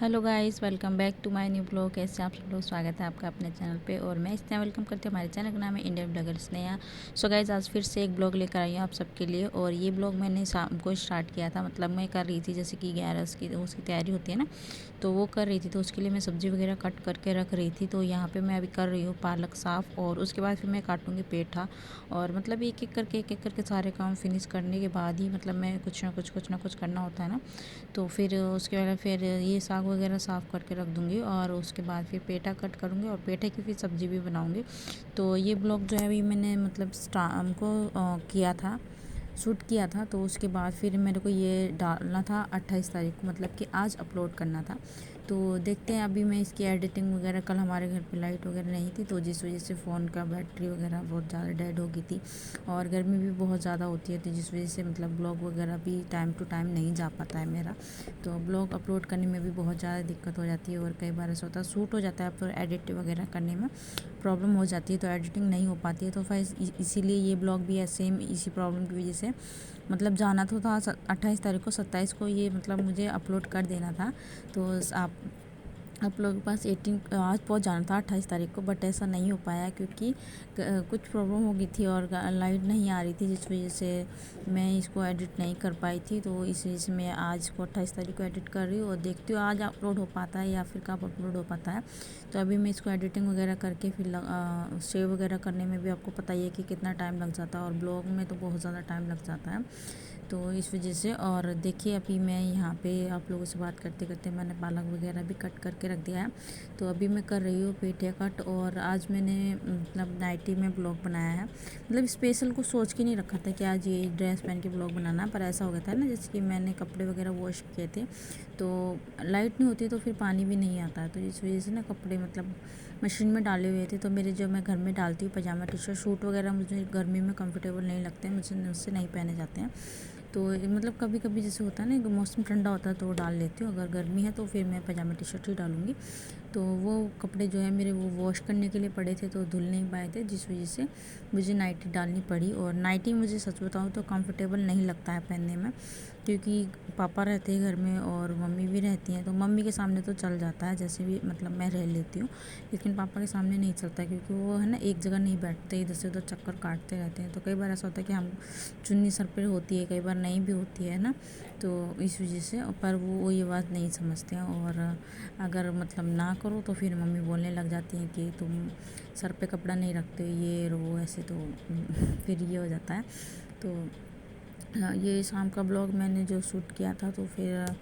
Hello guys, welcome back to my new blog. कैसे आप सब लोग? स्वागत है आपका अपने चैनल पे और मैं स्नेहा वेलकम करती हूँ। हमारे चैनल का नाम है Indian blogger Sneha. So guys, आज फिर से एक ब्लॉग लेकर आई हूँ आप सबके लिए। और ये ब्लॉग मैंने शाम को स्टार्ट किया था, मतलब मैं कर रही थी जैसे कि 11 की उसकी तैयारी होती है ना, तो वो कर रही थी। तो उसके लिए मैं सब्ज़ी वगैरह कट करके रख रही थी। तो यहाँ पर मैं अभी कर रही हूँ पालक साफ़, और उसके बाद फिर मैं काटूँगी पेठा। और मतलब एक एक करके सारे काम फिनिश करने के बाद ही मतलब मैं कुछ ना कुछ करना होता है ना। तो फिर उसके बाद फिर ये साग वगैरह साफ़ करके रख दूँगी, और उसके बाद फिर पेठा कट करूँगी और पेठे की फिर सब्ज़ी भी बनाऊँगी। तो ये ब्लॉग जो है अभी मैंने मतलब शाम को किया था, शूट किया था। तो उसके बाद फिर मेरे को ये डालना था 28 तारीख को, मतलब कि आज अपलोड करना था। तो देखते हैं, अभी मैं इसकी एडिटिंग वगैरह, कल हमारे घर पे लाइट वगैरह नहीं थी, तो जिस वजह से फ़ोन का बैटरी वगैरह बहुत ज़्यादा डेड हो गई थी, और गर्मी भी बहुत ज़्यादा होती है, तो जिस वजह से मतलब ब्लॉग वगैरह भी टाइम टू टाइम नहीं जा पाता है मेरा। तो ब्लॉग अपलोड करने में भी बहुत ज़्यादा दिक्कत हो जाती है, और कई बार ऐसा होता है शूट हो जाता है पर एडिट वगैरह करने में प्रॉब्लम हो जाती है, तो एडिटिंग नहीं हो पाती है। तो फिर इसीलिए ये ब्लॉग भी है सेम इसी प्रॉब्लम की वजह से। मतलब जाना तो था 28 तारीख को, 27 को ये मतलब मुझे अपलोड कर देना था। तो आप लोगों के पास 18 आज पहुंच जाना था 28 तारीख को, बट ऐसा नहीं हो पाया क्योंकि कुछ प्रॉब्लम हो गई थी और लाइट नहीं आ रही थी, जिस वजह से मैं इसको एडिट नहीं कर पाई थी। तो इस वजह से मैं आज को 28 तारीख को एडिट कर रही हूँ, और देखती हूँ आज अपलोड हो पाता है या फिर कब अपलोड हो पाता है। तो अभी मैं इसको एडिटिंग वगैरह करके फिर सेव वगैरह करने में भी आपको पता ही है कि कितना टाइम लग जाता है, और ब्लॉग में तो बहुत ज़्यादा टाइम लग जाता है। तो इस वजह से, और देखिए अभी मैं यहाँ पे आप लोगों से बात करते करते मैंने पालक वगैरह भी कट करके रख दिया है। तो अभी मैं कर रही हूँ पेठे कट, और आज मैंने मतलब नाइटी में ब्लॉग बनाया है। मतलब स्पेशल को सोच के नहीं रखा था कि आज ये ड्रेस पहन के ब्लॉग बनाना, पर ऐसा हो गया था ना, जैसे कि मैंने कपड़े वगैरह वॉश किए थे, तो लाइट नहीं होती तो फिर पानी भी नहीं आता है, तो इस वजह से ना कपड़े मतलब मशीन में डाले हुए थे। तो मेरे जो मैं घर में डालती हूँ पजामा टी शर्ट सूट वगैरह, मुझे गर्मी में कंफर्टेबल नहीं लगते हैं, मुझे उससे नहीं पहने जाते हैं। तो मतलब कभी कभी जैसे होता है ना, मौसम ठंडा होता है तो वो डाल लेती हूँ, अगर गर्मी है तो फिर मैं पजामा टी शर्ट ही डालूँगी। तो वो कपड़े जो है मेरे वो वॉश करने के लिए पड़े थे, तो धुल नहीं पाए थे, जिस वजह से मुझे नाइटी डालनी पड़ी। और नाइटी मुझे सच बताऊँ तो कंफर्टेबल नहीं लगता है पहनने में, क्योंकि पापा रहते हैं घर में और मम्मी भी रहती हैं। तो मम्मी के सामने तो चल जाता है, जैसे भी मतलब मैं रह लेती हूँ, लेकिन पापा के सामने नहीं चलता, क्योंकि वो है ना एक जगह नहीं बैठते, इधर से उधर चक्कर काटते रहते हैं। तो कई बार ऐसा होता है कि हम चुन्नी सर पर होती है, कई बार नहीं भी होती है ना, तो इस वजह से। पर वो ये बात नहीं समझते हैं, और अगर मतलब ना करो तो फिर मम्मी बोलने लग जाती हैं कि तुम सर पे कपड़ा नहीं रखते हो, ये वो ऐसे। तो फिर ये हो जाता है। तो ये शाम का ब्लॉग मैंने जो शूट किया था, तो फिर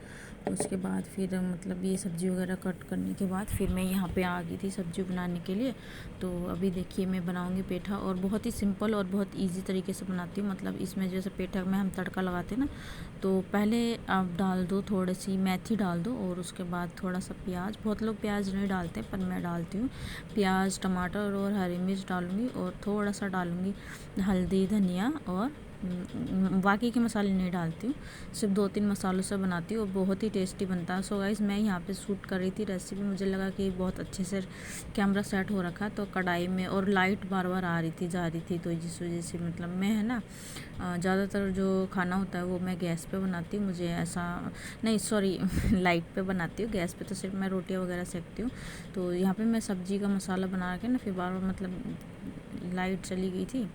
उसके बाद फिर मतलब ये सब्ज़ी वगैरह कट करने के बाद फिर मैं यहाँ पे आ गई थी सब्ज़ी बनाने के लिए। तो अभी देखिए मैं बनाऊँगी पेठा, और बहुत ही सिंपल और बहुत इजी तरीके से बनाती हूँ। मतलब इसमें जैसे पेठा में हम तड़का लगाते हैं ना, तो पहले आप डाल दो थोड़ी सी मेथी डाल दो, और उसके बाद थोड़ा सा प्याज, बहुत लोग प्याज नहीं डालते पर मैं डालती हूँ। प्याज, टमाटर और हरी मिर्च डालूँगी, और थोड़ा सा डालूँगी हल्दी, धनिया, और बाकी के मसाले नहीं डालती हूँ, सिर्फ 2-3 मसालों से बनाती हूँ, और बहुत ही टेस्टी बनता है। सो गाइस, मैं यहाँ पे शूट कर रही थी रेसिपी, मुझे लगा कि बहुत अच्छे से कैमरा सेट हो रखा, तो कढ़ाई में, और लाइट बार बार आ रही थी जा रही थी, तो जिस वजह से मतलब मैं है ना ज़्यादातर जो खाना होता है वो मैं गैस पे बनाती हूँ। मुझे ऐसा नहीं, सॉरी लाइट पे बनाती हूँ, गैस पे तो सिर्फ मैं रोटियाँ वगैरह सेकती हूँ। तो यहाँ पे मैं सब्ज़ी का मसाला बना के ना, फिर बार बार मतलब लाइट चली गई थी,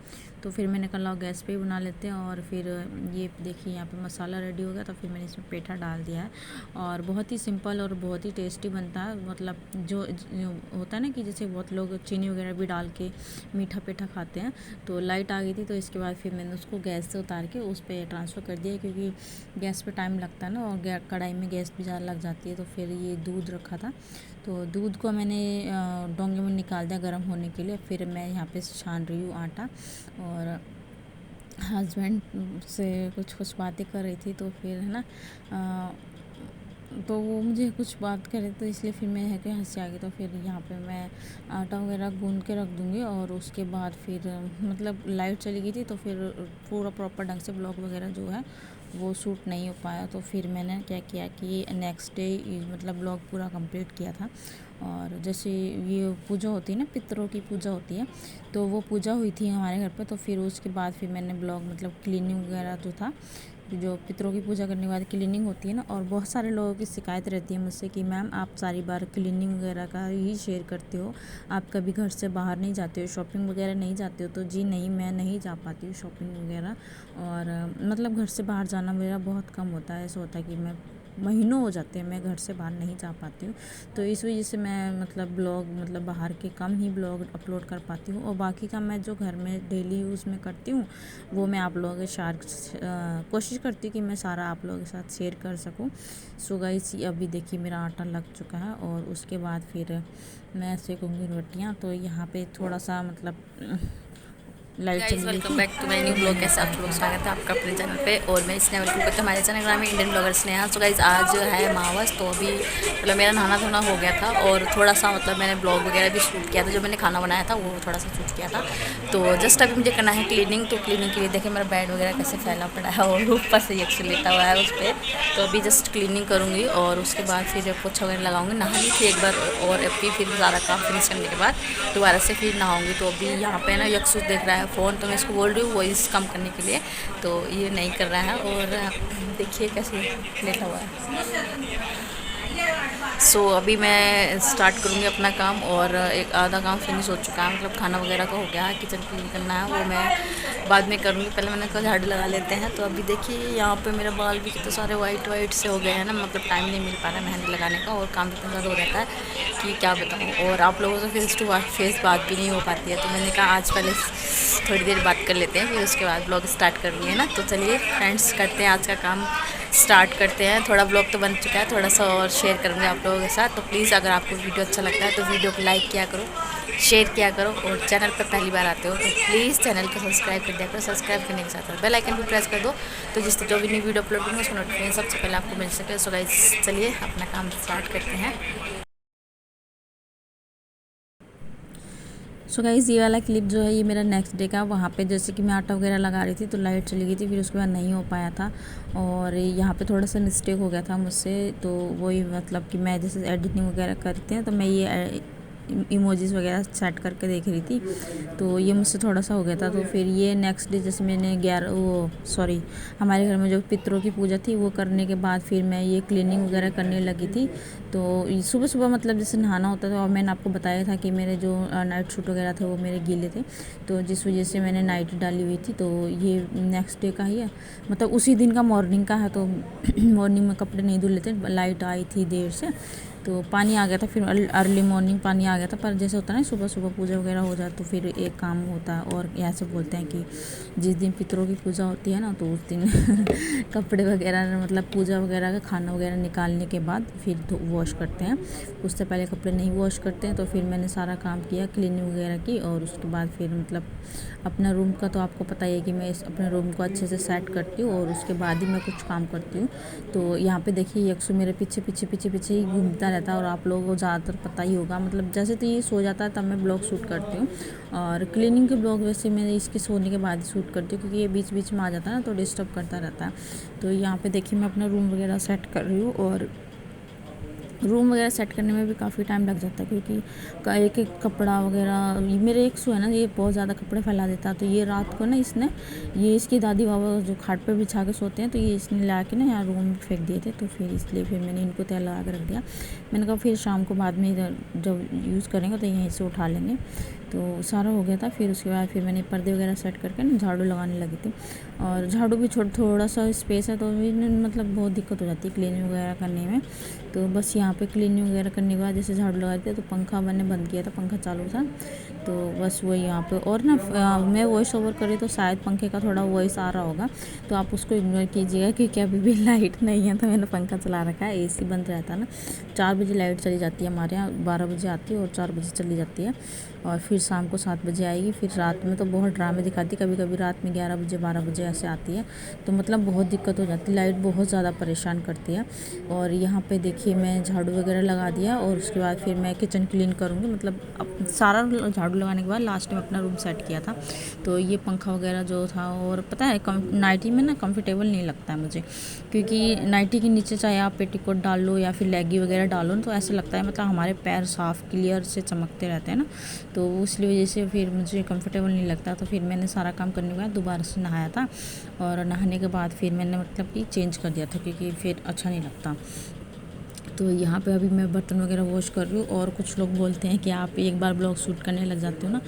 तो फिर मैंने कहा गैस पे ही बना लेते हैं। और फिर ये देखिए यहाँ पे मसाला रेडी हो गया, तो फिर मैंने इसमें पेठा डाल दिया है, और बहुत ही सिंपल और बहुत ही टेस्टी बनता है। मतलब जो होता है ना कि जैसे बहुत लोग चीनी वगैरह भी डाल के मीठा पेठा खाते हैं। तो लाइट आ गई थी, तो इसके बाद फिर मैंने उसको गैस से उतार के उस पर ट्रांसफ़र कर दिया, क्योंकि गैस पे टाइम लगता है ना, और कढ़ाई में गैस भी ज़्यादा लग जाती है। तो फिर ये दूध रखा था, तो दूध को मैंने डोंगे में निकाल दिया गर्म होने के लिए। फिर मैं यहाँ पे छान रही हूँ आटा, और हस्बैंड से कुछ बातें कर रही थी, तो फिर है ना तो वो मुझे कुछ बात करे, तो इसलिए फिर मैं है कि हंसी आ गई। तो फिर यहाँ पे मैं आटा वगैरह गूंद के रख दूँगी, और उसके बाद फिर मतलब लाइट चली गई थी, तो फिर पूरा प्रॉपर ढंग से ब्लॉग वगैरह जो है वो शूट नहीं हो पाया। तो फिर मैंने क्या किया कि नेक्स्ट डे मतलब ब्लॉग पूरा कंप्लीट किया था। और जैसे ये पूजा होती है ना, पितरों की पूजा होती है, तो वो पूजा हुई थी हमारे घर पे। तो फिर उसके बाद फिर मैंने ब्लॉग मतलब क्लीनिंग वगैरह जो था जो पितरों की पूजा करने के बाद क्लीनिंग होती है ना, और बहुत सारे लोगों की शिकायत रहती है मुझसे कि मैम आप सारी बार क्लीनिंग वगैरह का ही शेयर करते हो, आप कभी घर से बाहर नहीं जाते हो, शॉपिंग वगैरह नहीं जाते हो। तो जी नहीं, मैं नहीं जा पाती हूँ शॉपिंग वगैरह, और मतलब घर से बाहर जाना मेरा बहुत कम होता है। ऐसा होता है कि मैं महीनों हो जाते हैं मैं घर से बाहर नहीं जा पाती हूँ। तो इस वजह से मैं मतलब ब्लॉग मतलब बाहर के कम ही ब्लॉग अपलोड कर पाती हूँ, और बाकी का मैं जो घर में डेली यूज़ में करती हूँ वो मैं आप लोगों के साथ कोशिश करती हूँ कि मैं सारा आप लोगों के साथ शेयर कर सकूँ। सो गाइस, अभी देखिए मेरा आटा लग चुका है, और उसके बाद फिर मैं सेकूँगी रोटियाँ। तो यहाँ पे थोड़ा सा मतलब लाइट चली गई थी। Welcome back to my new blog. कैसे आप लोग, स्वागत है आपका अपने चैनल पे। और मैं इसने वेलकम करती हूँ हमारे चैनल का नाम है इंडियन ब्लॉगर्स ने। यहाँ सो गाइस आज है मावस, तो अभी मतलब मेरा नहाना धोना हो गया था, और थोड़ा सा मतलब मैंने ब्लॉग वगैरह भी शूट किया था, जो मैंने खाना बनाया था वो थोड़ा सा शूट किया था। तो जस्ट अभी मुझे करना है क्लीनिंग। तो क्लीनिंग के लिए देखें मेरा बेड वगैरह कैसे फैला पड़ा है, और ऊपर से यक्स लेटा हुआ है उस पर। तो अभी जस्ट क्लीनिंग करूँगी, और उसके बाद फिर पोछा वगैरह लगाऊंगी। नहा ली थी एक बार, और अभी फिर सारा काम फिनिश करने के बाद दोबारा से फिर नहाऊंगी। तो अभी यहाँ पे ना यक्सु देख रहा है फ़ोन, तो मैं इसको बोल रही हूँ वॉइस कम करने के लिए, तो ये नहीं कर रहा है। और देखिए कैसे लेटा हुआ है। सो अभी मैं स्टार्ट करूँगी अपना काम, और एक आधा काम फिनिश हो चुका है, मतलब खाना वगैरह का हो गया है, किचन क्लीन करना है वो मैं बाद में करूँगी। पहले मैंने कहा झाड़ू लगा लेते हैं। तो अभी देखिए यहाँ पे मेरे बाल भी कितने सारे वाइट से हो गए हैं ना, मतलब टाइम नहीं मिल पा रहा है मेहंदी लगाने का, और काम इतना ज़्यादा हो रहता है कि क्या बताऊँ। और आप लोगों से फेस टू फेस बात भी नहीं हो पाती है, तो मैंने कहा आज पहले थोड़ी देर बात कर लेते हैं, फिर उसके बाद ब्लॉग स्टार्ट करूँगी, है ना। तो चलिए फ्रेंड्स, करते हैं आज का काम, स्टार्ट करते हैं। थोड़ा ब्लॉग तो बन चुका है, थोड़ा सा और शेयर करूँगी आप लोगों के साथ। तो प्लीज़ अगर आपको वीडियो अच्छा लगता है तो वीडियो को लाइक किया करो, शेयर किया करो, और चैनल पर पहली बार आते हो तो प्लीज़ चैनल को सब्सक्राइब कर दिया करो। सब्सक्राइब करने के साथ बेल आइकन भी प्रेस कर दो, तो जिससे जो भी न्यू वीडियो अपलोड करूँगी उसको नोटिफिकेशन सबसे पहले आपको मिल सके। सो गाइस चलिए अपना काम स्टार्ट करते हैं। सो गाइस, ये वाला क्लिप जो है ये मेरा नेक्स्ट डे का। वहाँ पे जैसे कि मैं आटा वगैरह लगा रही थी तो लाइट चली गई थी, फिर उसके बाद नहीं हो पाया था, और यहाँ पे थोड़ा सा मिस्टेक हो गया था मुझसे। तो वही मतलब कि मैं जैसे एडिटिंग वगैरह करती हैं तो मैं ये इमोजीज़ वगैरह सेट करके देख रही थी, तो ये मुझसे थोड़ा सा हो गया था। तो फिर ये नेक्स्ट डे जैसे मैंने हमारे घर में जो पितरों की पूजा थी वो करने के बाद फिर मैं ये क्लीनिंग वगैरह करने लगी थी। तो सुबह सुबह मतलब जैसे नहाना होता था, और मैंने आपको बताया था कि मेरे जो नाइट सूट वगैरह थे वो मेरे गीले थे, तो जिस वजह से मैंने नाइट डाली हुई थी। तो ये नेक्स्ट डे का ही है, मतलब उसी दिन का मॉर्निंग का है। तो मॉर्निंग में कपड़े नहीं धुल लेते, लाइट आई थी देर से, तो पानी आ गया था, फिर अर्ली मॉर्निंग पानी आ गया था। पर जैसे होता है ना सुबह सुबह पूजा वगैरह हो जाए तो फिर एक काम होता है। और ऐसे बोलते हैं कि जिस दिन पितरों की पूजा होती है ना तो उस दिन कपड़े वगैरह मतलब पूजा वगैरह का खाना वगैरह निकालने के बाद फिर वॉश करते हैं, उससे पहले कपड़े नहीं वॉश करते हैं। तो फिर मैंने सारा काम किया, क्लीनिंग वगैरह की, और उसके बाद फिर मतलब अपना रूम का तो आपको पता ही है कि मैं अपने रूम को अच्छे से सेट करती हूँ, और उसके बाद ही मैं कुछ काम करती हूँ। तो यहाँ पे देखिए यक्सु मेरे पीछे पीछे पीछे पीछे ही घूमता रहता है, और आप लोगों को ज़्यादातर पता ही होगा, मतलब जैसे तो ये सो जाता है तब मैं ब्लॉग शूट करती हूँ, और क्लीनिंग के ब्लॉग वैसे मैं इसके सोने के बाद ही शूट करती हूँ, क्योंकि ये बीच बीच में आ जाता है ना तो डिस्टर्ब करता रहता है। तो यहाँ पे देखिए मैं अपना रूम वगैरह सेट कर रही हूँ, और रूम वगैरह सेट करने में भी काफ़ी टाइम लग जाता है, क्योंकि एक एक कपड़ा वगैरह मेरे एक सो है ना, ये बहुत ज़्यादा कपड़े फैला देता है। तो ये रात को ना ये इसकी दादी बाबा जो खाट पर बिछा के सोते हैं, तो ये इसने ला के ना यहाँ रूम में फेंक दिए थे। तो फिर इसलिए फिर मैंने इनको तैयार लगा के रख दिया। मैंने कहा फिर शाम को बाद में जब यूज़ करेंगे तो यहीं से उठा लेंगे। तो सारा हो गया था। फिर उसके बाद फिर मैंने पर्दे वगैरह सेट करके ना झाड़ू लगाने लगी थी, और झाड़ू भी थोड़ा सा स्पेस है तो भी मतलब बहुत दिक्कत हो जाती है क्लीनिंग वगैरह करने में। तो बस यहाँ पे क्लीनिंग वगैरह करने के बाद जैसे झाड़ू लगा दिया, तो पंखा मैंने बंद किया था, पंखा चालू था, तो बस वही यहाँ पे। और ना मैं वॉइस ओवर करी तो शायद पंखे का थोड़ा वॉइस आ रहा होगा, तो आप उसको इग्नोर कीजिएगा, क्योंकि अभी भी लाइट नहीं है तो मैंने पंखा चला रखा है। एसी बंद रहता है ना, 4 बजे लाइट चली जाती है हमारे यहाँ, 12 बजे आती है और 4 बजे चली जाती है, और फिर शाम को 7 बजे आएगी। फिर रात में तो बहुत ड्रामे दिखाती है, कभी कभी रात में 11 बजे 12 बजे ऐसे आती है, तो मतलब बहुत दिक्कत हो जाती है, लाइट बहुत ज़्यादा परेशान करती है। और यहाँ पे देखिए मैं झाड़ू वगैरह लगा दिया, और उसके बाद फिर मैं किचन क्लीन करूँगी, मतलब सारा झाड़ू लगाने के बाद लास्ट में अपना रूम सेट किया था। तो ये पंखा वगैरह जो था, और पता है नाइटी में ना कंफर्टेबल नहीं लगता है मुझे, क्योंकि नाइटी के नीचे चाहे आप पेटीकोट डाल लो या फिर लेगी वगैरह डालो तो ऐसा लगता है मतलब हमारे पैर साफ क्लियर से चमकते रहते हैं ना, तो इसलिए वजह से फिर मुझे कंफर्टेबल नहीं लगता। तो फिर मैंने सारा काम करने के बाद दोबारा से नहाया था, और नहाने के बाद फिर मैंने मतलब कि चेंज कर दिया था, क्योंकि फिर अच्छा नहीं लगता। तो यहाँ पे अभी मैं बर्तन वगैरह वॉश कर रही हूँ। और कुछ लोग बोलते हैं कि आप एक बार ब्लॉग शूट करने लग जाते हो ना,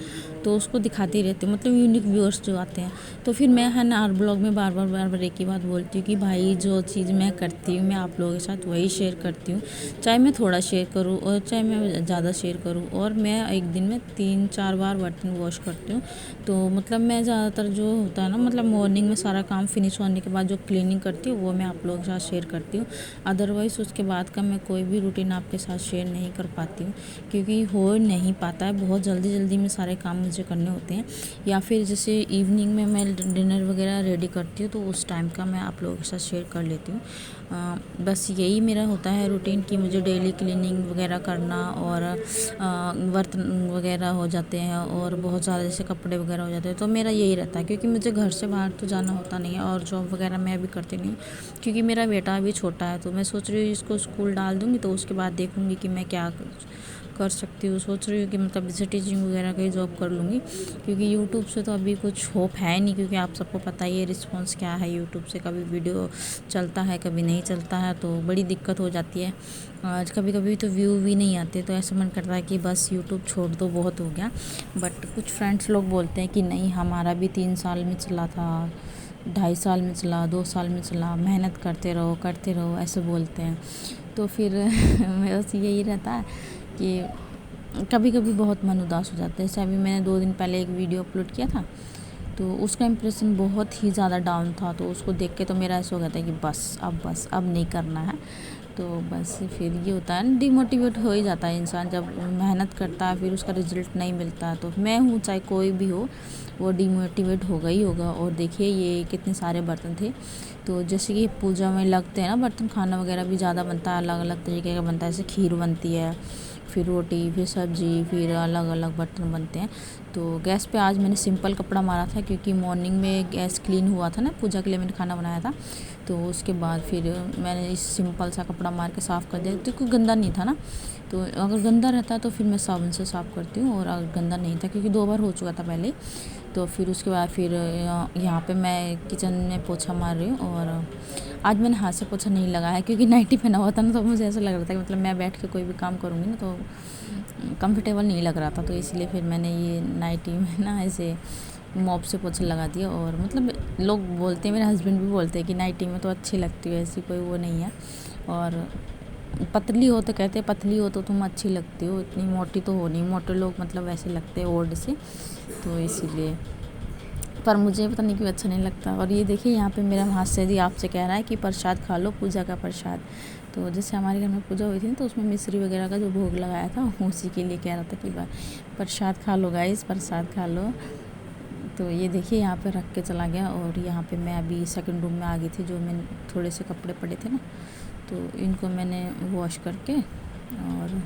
तो उसको दिखाती रहती हूँ, मतलब यूनिक व्यूअर्स जो आते हैं। तो फिर मैं है ना हर ब्लॉग में बार बार एक ही बात बोलती हूँ कि भाई जो चीज़ मैं करती हूँ मैं आप लोगों के साथ वही शेयर करती हूँ, चाहे मैं थोड़ा शेयर करूँ और चाहे मैं ज़्यादा शेयर करूँ। और मैं एक दिन में 3-4 बार बर्तन वॉश करती हूँ। तो मतलब मैं ज़्यादातर जो होता है ना, मतलब मॉर्निंग में सारा काम फिनिश होने के बाद जो क्लीनिंग करती हूँ वो मैं आप लोगों के साथ शेयर करती हूँ। अदरवाइज़ उसके बाद का मैं कोई भी रूटीन आपके साथ शेयर नहीं कर पाती हूँ, क्योंकि हो नहीं पाता है। बहुत जल्दी में सारे काम मुझे करने होते हैं, या फिर जैसे इवनिंग में मैं डिनर वगैरह रेडी करती हूँ तो उस टाइम का मैं आप लोगों के साथ शेयर कर लेती हूँ। बस यही मेरा होता है रूटीन कि मुझे डेली क्लीनिंग वगैरह करना, और बर्तन वगैरह हो जाते हैं, और बहुत ज़्यादा जैसे कपड़े वगैरह हो जाते हैं। तो मेरा यही रहता है, क्योंकि मुझे घर से बाहर तो जाना होता नहीं है, और जॉब वगैरह मैं अभी करती नहीं हूँ, क्योंकि मेरा बेटा अभी छोटा है। तो मैं सोच रही हूँ इसको स्कूल डाल दूँगी, तो उसके बाद देखूँगी कि मैं क्या कर सकती हूँ। सोच रही हूँ कि मतलब जैसे टीचिंग वगैरह का ही जॉब कर लूँगी, क्योंकि यूट्यूब से तो अभी कुछ होप है नहीं, क्योंकि आप सबको पता ही है रिस्पॉन्स क्या है यूट्यूब से। कभी वीडियो चलता है, कभी नहीं चलता है, तो बड़ी दिक्कत हो जाती है। आज कभी तो व्यू भी नहीं आते, तो ऐसा मन करता है कि बस यूट्यूब छोड़ दो, बहुत हो गया। बट कुछ फ्रेंड्स लोग बोलते हैं कि नहीं, हमारा भी 3 साल में चला था, 2.5 साल में चला, 2 साल में चला, मेहनत करते रहो, ऐसे बोलते हैं। तो फिर बस यही रहता है कि कभी बहुत मन उदास हो जाता है। जैसे अभी मैंने 2 दिन पहले एक वीडियो अपलोड किया था, तो उसका इम्प्रेशन बहुत ही ज़्यादा डाउन था। तो उसको देख के तो मेरा ऐसा हो गया था कि बस अब नहीं करना है। तो बस फिर ये होता है ना, डिमोटिवेट हो ही जाता है इंसान जब मेहनत करता है फिर उसका रिजल्ट नहीं मिलता। तो मैं हूँ, चाहे कोई भी हो, वो डिमोटिवेट होगा ही होगा। और देखिए ये कितने सारे बर्तन थे। तो जैसे कि पूजा में लगते हैं ना बर्तन, खाना वगैरह भी ज़्यादा बनता है, अलग अलग तरीके का बनता है। जैसे खीर बनती है, फिर रोटी, फिर सब्जी, फिर अलग अलग बर्तन बनते हैं। तो गैस पे आज मैंने सिंपल कपड़ा मारा था, क्योंकि मॉर्निंग में गैस क्लीन हुआ था ना, पूजा के लिए मैंने खाना बनाया था। तो उसके बाद फिर मैंने इस सिंपल सा कपड़ा मार के साफ़ कर दिया, तो कोई गंदा नहीं था ना। तो अगर गंदा रहता तो फिर मैं साबुन से साफ़ करती हूँ, और अगर गंदा नहीं था, क्योंकि 2 बार हो चुका था पहले। तो फिर उसके बाद फिर यहाँ पे मैं किचन में पोछा मार रही हूँ। और आज मैंने हाथ से पोछा नहीं लगाया है, क्योंकि नाइटी पहना हुआ था ना, तो मुझे ऐसा लग रहा था कि मतलब मैं बैठ के कोई भी काम करूँगी ना तो कंफर्टेबल नहीं लग रहा था। तो इसलिए फिर मैंने ये नाइटी में ना ऐसे मॉप से पोछा लगा दिया। और मतलब लोग बोलते हैं, मेरे हस्बैंड भी बोलते हैं कि नाइटी में तो अच्छी लगती है, ऐसी कोई वो नहीं है। और पतली हो तो कहते हैं पतली हो तो तुम अच्छी लगती हो, इतनी मोटी तो हो नहीं। मोटे लोग मतलब ऐसे लगते हैं ओल्ड से, तो इसीलिए। पर मुझे पता नहीं क्यों अच्छा नहीं लगता। और ये देखिए यहाँ पे मेरा हास्य जी आपसे कह रहा है कि प्रसाद खा लो, पूजा का प्रसाद। तो जैसे हमारे घर में पूजा हुई थी ना, तो उसमें मिश्री वगैरह का जो भोग लगाया था, उसी के लिए कह रहा था कि प्रसाद खा लो गाइस, प्रसाद खा लो। तो ये देखिए यहाँ पे रख के चला गया। और यहाँ पे मैं अभी सेकंड रूम में आ गई थी, जो मैंने थोड़े से कपड़े पड़े थे ना, तो इनको मैंने वॉश करके और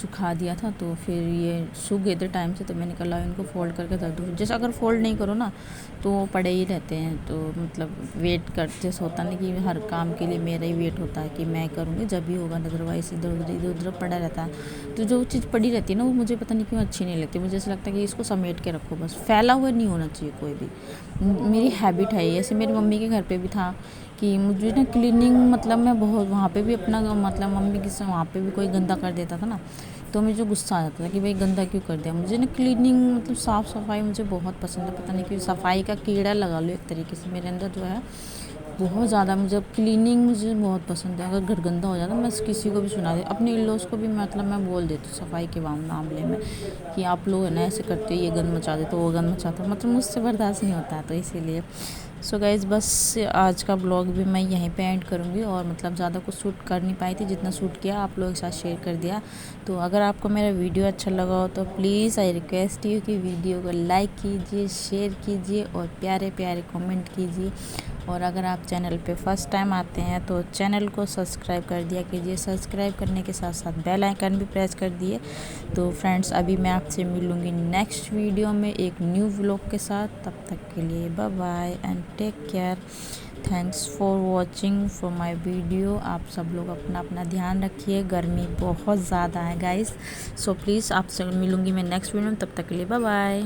सुखा दिया था। तो फिर ये सूख गए थे टाइम से, तो मैंने कहा इनको फ़ोल्ड करके रख दूँ। जैसे अगर फ़ोल्ड नहीं करो ना तो वो पड़े ही रहते हैं। तो मतलब वेट करते, जैसे होता ना कि हर काम के लिए मेरा ही वेट होता है कि मैं करूँगी जब भी होगा, अदरवाइज़ इधर उधर पड़ा रहता है। तो जो चीज़ पड़ी रहती है ना, वो मुझे पता नहीं क्यों अच्छी नहीं लगती। मुझे ऐसा लगता है कि इसको समेट के रखो, बस फैला हुआ नहीं होना चाहिए कोई भी। मेरी हैबिट है ये। ऐसे मेरी मम्मी के घर पे भी था कि मुझे ना क्लीनिंग, मतलब मैं बहुत वहाँ पे भी अपना मतलब मम्मी किसी वहाँ पे भी कोई गंदा कर देता था ना, तो मुझे गुस्सा आ जाता था कि भाई गंदा क्यों कर दिया। मुझे ना क्लीनिंग मतलब साफ़ सफाई मुझे बहुत पसंद है। पता नहीं क्यों, सफाई का कीड़ा लगा लो एक तरीके से मेरे अंदर जो है बहुत ज़्यादा। मुझे क्लीनिंग मुझे बहुत पसंद है। अगर घर गंदा हो जाता मैं किसी को भी सुना दे, अपने इन-लॉज़ को भी मतलब मैं बोल देती हूँ सफाई के मामले में कि आप लोग है ना ऐसे करते हो, ये गंद मचा देते हो, वो गंद मचाते हो, मतलब मुझसे बर्दाश्त नहीं होता है। तो इसीलिए सो गाइज़ बस आज का ब्लॉग भी मैं यहीं पे एंड करूँगी। और मतलब ज़्यादा कुछ शूट कर नहीं पाई थी, जितना शूट किया आप लोगों के साथ शेयर कर दिया। तो अगर आपको मेरा वीडियो अच्छा लगा हो तो प्लीज़ आई रिक्वेस्ट यू कि वीडियो को लाइक कीजिए, शेयर कीजिए और प्यारे प्यारे कमेंट कीजिए। और अगर आप चैनल पे फर्स्ट टाइम आते हैं तो चैनल को सब्सक्राइब कर दिया कीजिए। सब्सक्राइब करने के साथ साथ बेल आइकन भी प्रेस कर दिए। तो फ्रेंड्स अभी मैं आपसे मिलूँगी नेक्स्ट वीडियो में एक न्यू व्लॉग के साथ। तब तक के लिए bye bye and take care. Thanks for watching for my video. आप सब लोग अपना अपना ध्यान रखिए, गर्मी बहुत ज़्यादा है गाइस। सो प्लीज़ आपसे मिलूँगी मैं नेक्स्ट वीडियो में, तब तक के लिए बाय बाय।